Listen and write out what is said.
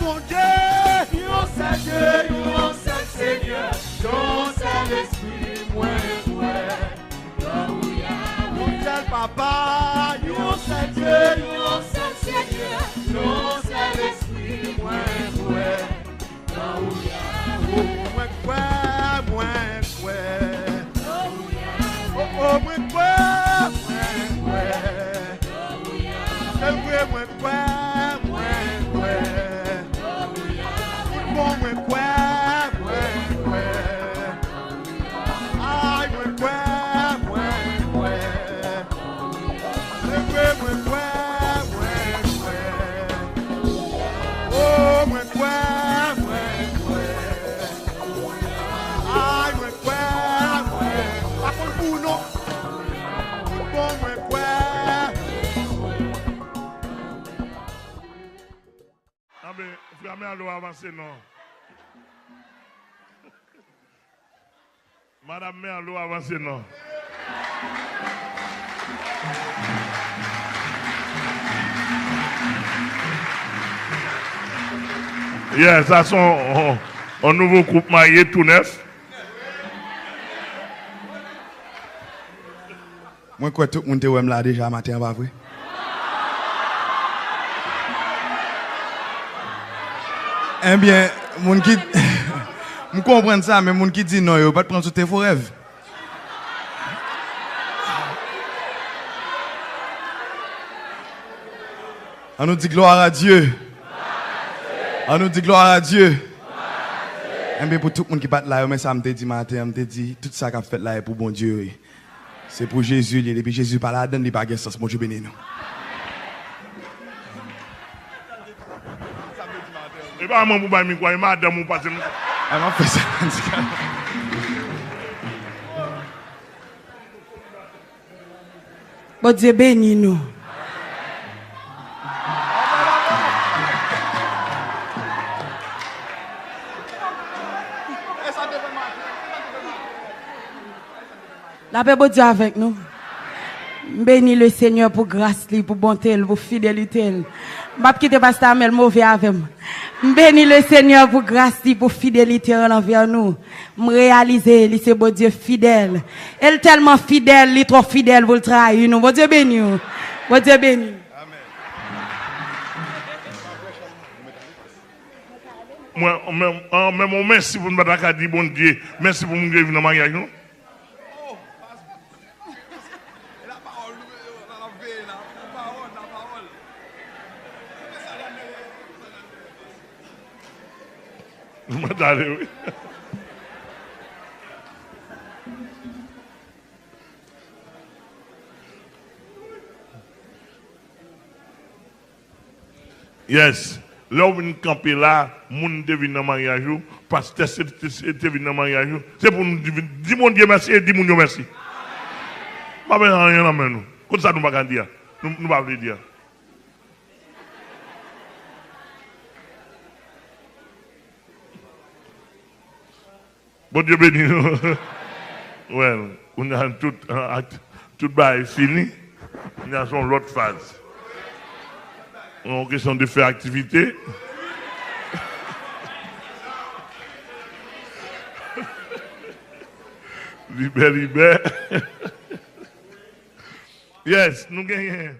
bon Dieu. Yon seul Dieu, yon seul Seigneur, yon seul esprit, moi ouais. Yon seul papa, Yon seul Dieu, yon seul Seigneur, yon seul esprit, moi ouais. Moi quoi, moi quoi. Oh, moi quoi, moi quoi. C'est vrai, moi quoi, moi quoi. Bon, moi quoi, moi quoi. Aïe, moi quoi, moi quoi. C'est vrai, moi quoi, moi quoi. Oh, moi quoi, moi quoi. Aïe, moi quoi, moi. Pas contre vous, non. Bon, moi quoi. Ah ben, frère, mais allons avancer, non. Madame, mais allons avancer, non. Yeah, ça sont un nouveau groupe marié tout neuf. Moi, quoi, tout le monde est là déjà matin, pas vrai? Eh bien, mon qui. Je comprends ça, mais mon qui dit non, il ne pas te prendre sur tes faux rêves. On nous dit gloire à Dieu. On nous dit gloire à Dieu. Eh bien, pour tout le monde qui bat là, mais ça me dit matin, me dit tout ça qu'a fait là est pour bon Dieu. C'est pour Jésus, et puis Jésus pas là, donne les bagages, mon Dieu béni nous. Et pas moi, pour me quoi, madame, ou pas. Elle m'a fait ça. Bon Dieu béni nous. La paix, bon Dieu avec nous. Bénis le Seigneur pour grâce, pour bonté, pour fidélité. Je ne quitte pas ça, mais le mauvais avec moi. Bénis le Seigneur pour grâce, pour fidélité envers nous. Me réaliser, c'est bon Dieu fidèle. Elle est tellement fidèle, il est trop fidèle pour le trahir nous. Bon Dieu béni. Bon Dieu béni. Moi, même merci pour nous battre dire bon Dieu. Merci pour nous venir dans le mariage. Oui. Yes. Là où nous camper là, moun devine dans mariage, pasteur devine dans mariage, c'est pour nous dire mon Dieu merci et dire mon Dieu merci. Pas rien dans nous. Comme ça nous pas dire. Nous pas dire. Bon Dieu béni nous. Well, on a tout bail fini. On a son l'autre phase. En question de faire activité. Libère. Yes, nous gagnons.